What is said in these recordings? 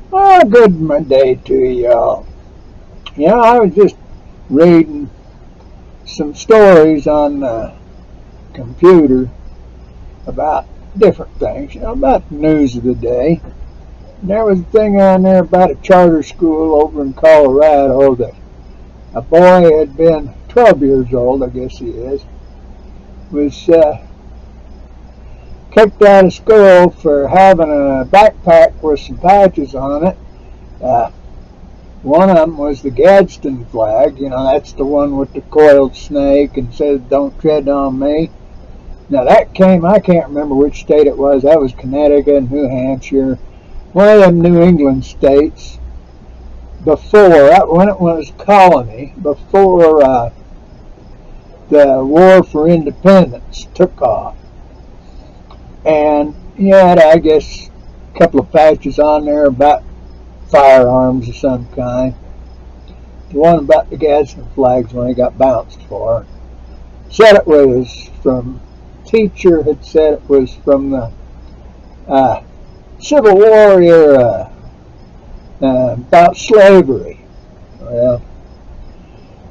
Well, good day to y'all. I was just reading some stories on the computer about different things, about the news of the day. And there was a thing on there about a charter school over in Colorado that a boy had been 12 years old, I guess he is, was kicked out of school for having a backpack with some patches on it. Uh, One of them was the Gadsden flag. That's the one with the coiled snake and says, "Don't tread on me." Now that came, I can't remember which state it was. That was Connecticut, New Hampshire, one of them New England states before, when it was a colony, before the War for Independence took off. And he had, I guess, a couple of patches on there about firearms of some kind. The one about the Gadsden flags when he got bounced for. Said it was from, teacher had said it was from the Civil War era about slavery. Well,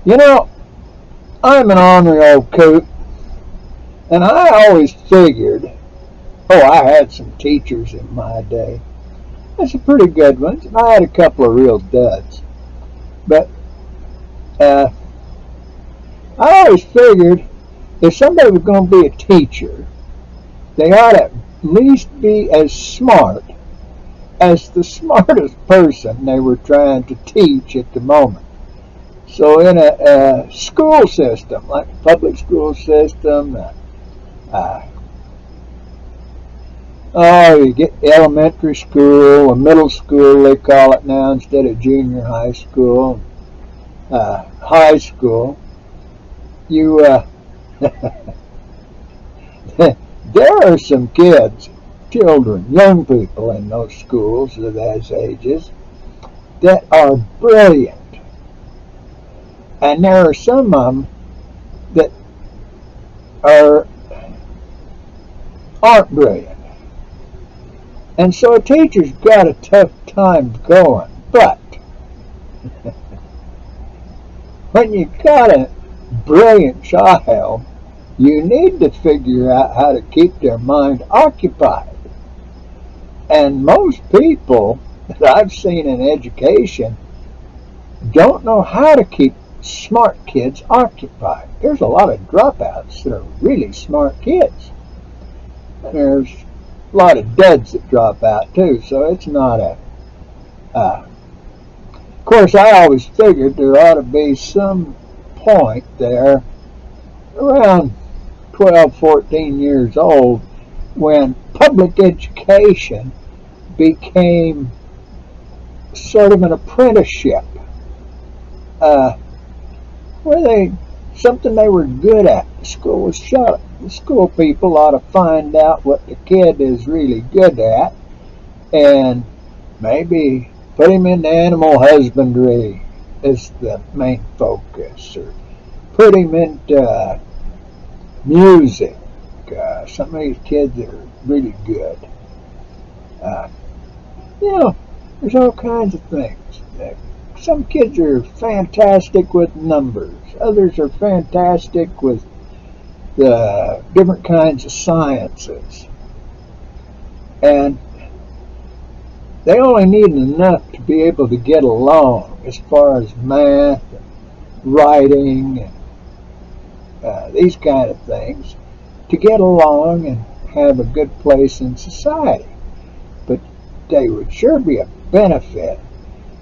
you know, I'm an ornery old coot, and I always figured, I had some teachers in my day. That's some pretty good ones, and I had a couple of real duds. But I always figured if somebody was going to be a teacher, they ought to at least be as smart as the smartest person they were trying to teach at the moment. So in a school system, like a public school system, you get elementary school or middle school, they call it now, instead of junior high school, high school, you there are some kids, children, young people in those schools of those ages that are brilliant. And there are some of them that aren't brilliant. And so a teacher's got a tough time going. But when you got a brilliant child, you need to figure out how to keep their mind occupied. And most people that I've seen in education don't know how to keep smart kids occupied. There's a lot of dropouts that are really smart kids. And there's a lot of duds that drop out too, so it's not of course, I always figured there ought to be some point there around 12, 14 years old when public education became sort of an apprenticeship, where something they were good at. The school was shut. The school people ought to find out what the kid is really good at and maybe put him into animal husbandry as the main focus, or put him into music. Some of these kids are really good. There's all kinds of things. Some kids are fantastic with numbers. Others are fantastic with the different kinds of sciences. And they only need enough to be able to get along as far as math and writing and these kind of things to get along and have a good place in society. But they would sure be a benefit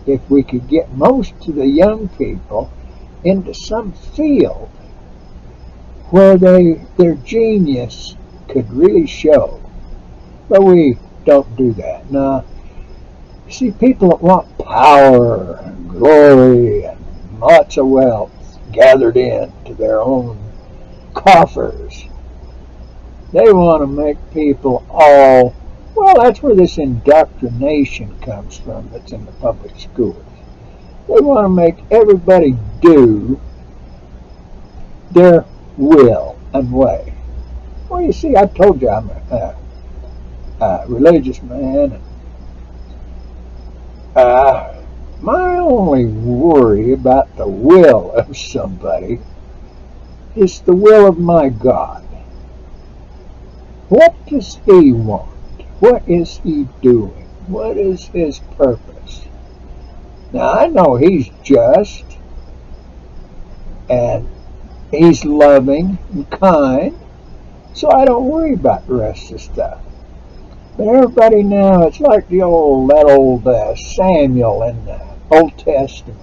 if we could get most of the young people into some field where their genius could really show. But we don't do that. No. You see, people that want power and glory and lots of wealth gathered into their own coffers, they want to make people all, well, that's where this indoctrination comes from that's in the public schools. They want to make everybody do their will and way. Well, you see, I told you I'm a religious man. only worry about the will of somebody. It's the will of my God. What does He want? What is He doing? What is His purpose? Now, I know He's just, and He's loving and kind, so I don't worry about the rest of the stuff. But everybody now, it's like that old Samuel in the Old Testament.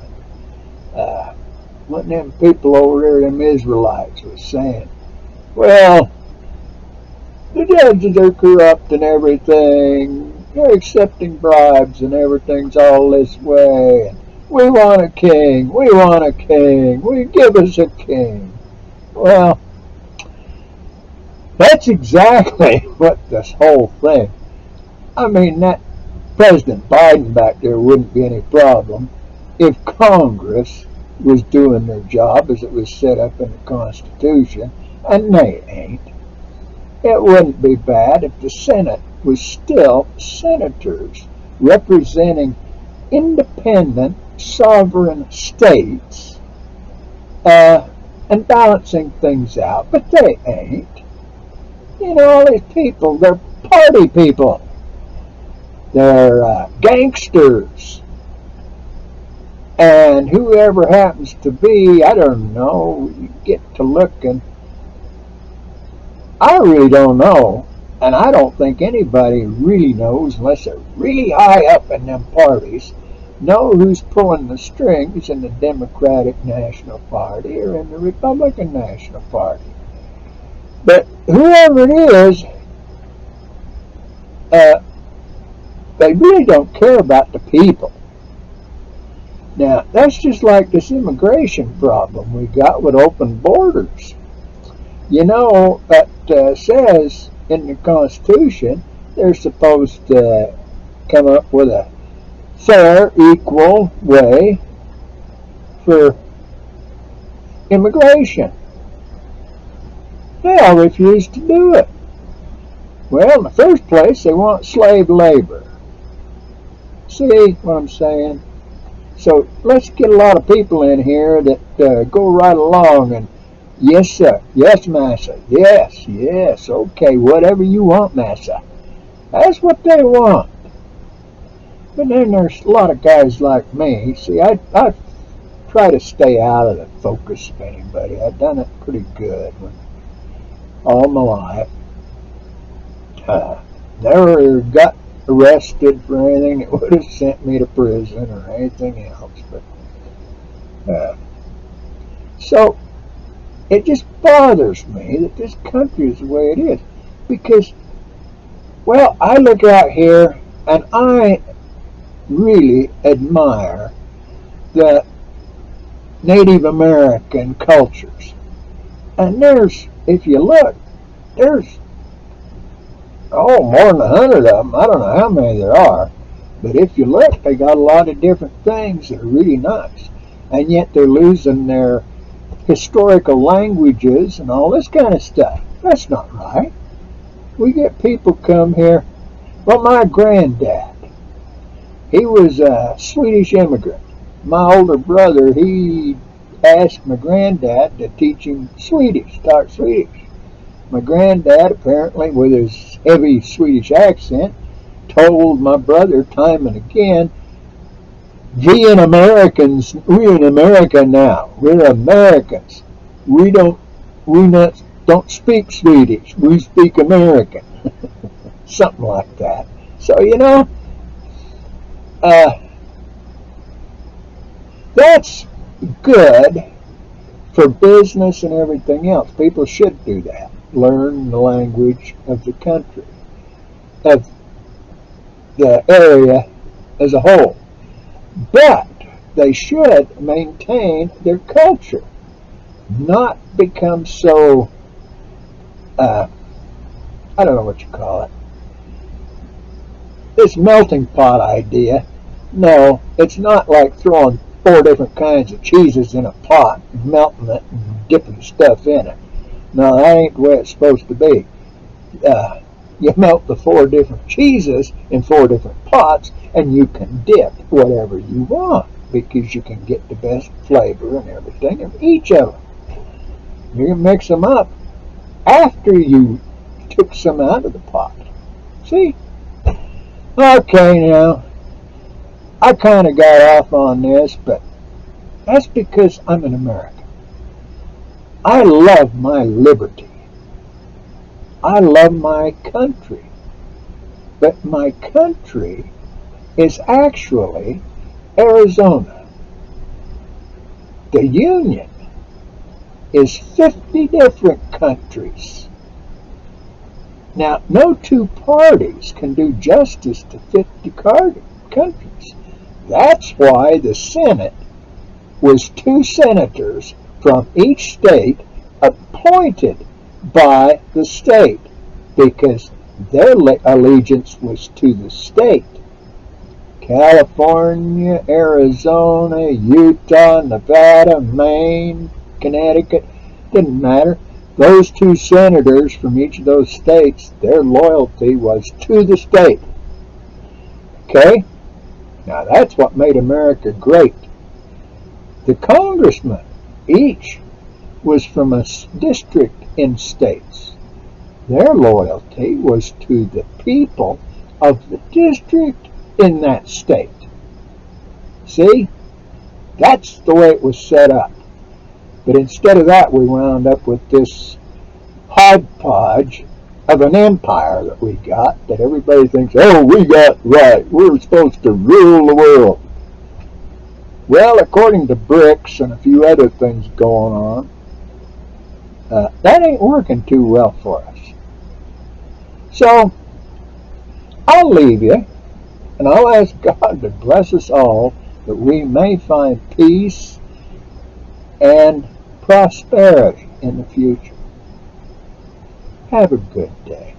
One of them people over there, them Israelites, was saying, well, the judges are corrupt and everything. They're accepting bribes and everything's all this way. And we want a king. We want a king. We give us a king. Well, that's exactly what this whole thing. I mean, that President Biden back there wouldn't be any problem if Congress was doing their job as it was set up in the Constitution, and they ain't. It wouldn't be bad if the Senate was still senators representing independent, sovereign states and balancing things out, but they ain't. You know, all these people, they're party people. They're gangsters. And whoever happens to be, I don't know, you get to looking. I really don't know, and I don't think anybody really knows, unless they're really high up in them parties, know who's pulling the strings in the Democratic National Party or in the Republican National Party. But whoever it is, they really don't care about the people. Now, that's just like this immigration problem we got with open borders. You know, that says in the Constitution they're supposed to come up with a fair, equal way for immigration. They all refuse to do it. Well, in the first place, they want slave labor. See what I'm saying? So let's get a lot of people in here that go right along and, yes, sir, yes, massa, yes, okay, whatever you want, massa. That's what they want. But then there's a lot of guys like me. See, I try to stay out of the focus of anybody. I've done it pretty good all my life. Never got arrested for anything that would have sent me to prison or anything else. But so it just bothers me that this country is the way it is, because, well, I look out here and I really admire the Native American cultures. And there's, if you look, there's more than 100 of them. I don't know how many there are, but if you look, they got a lot of different things that are really nice, and yet they're losing their historical languages and all this kind of stuff. That's not right. We get people come here. Well, my granddad, he was a Swedish immigrant. My older brother, he asked my granddad to teach him Swedish, talk Swedish. My granddad, apparently with his heavy Swedish accent, told my brother time and again, "We in Americans, we're in America now. We're Americans. We don't speak Swedish. We speak American." Something like that. So, you know, that's good for business and everything else. People should do that. Learn the language of the country, of the area as a whole. But they should maintain their culture, not become so, I don't know what you call it, this melting pot idea. No, it's not like throwing 4 different kinds of cheeses in a pot and melting it and dipping stuff in it. No, that ain't the way it's supposed to be. You melt the 4 different cheeses in 4 different pots, and you can dip whatever you want. because you can get the best flavor and everything of each of them. You can mix them up after you took some out of the pot. See? Okay, now, I kind of got off on this, but that's because I'm an American. I love my liberty. I love my country. But my country is actually Arizona. The Union is 50 different countries. Now, no two parties can do justice to 50 countries. That's why the Senate was 2 senators from each state appointed by the state, because their allegiance was to the state. California, Arizona, Utah, Nevada, Maine, Connecticut, didn't matter. Those 2 senators from each of those states, their loyalty was to the state. Okay? Now that's what made America great. The congressmen, each was from a district in states. Their loyalty was to the people of the district in that state. See? That's the way it was set up. But instead of that, we wound up with this hodgepodge of an empire that we got, that everybody thinks, oh, we got right. We're supposed to rule the world. Well, according to BRICS and a few other things going on, that ain't working too well for us. So, I'll leave you, and I'll ask God to bless us all, that we may find peace and prosperity in the future. Have a good day.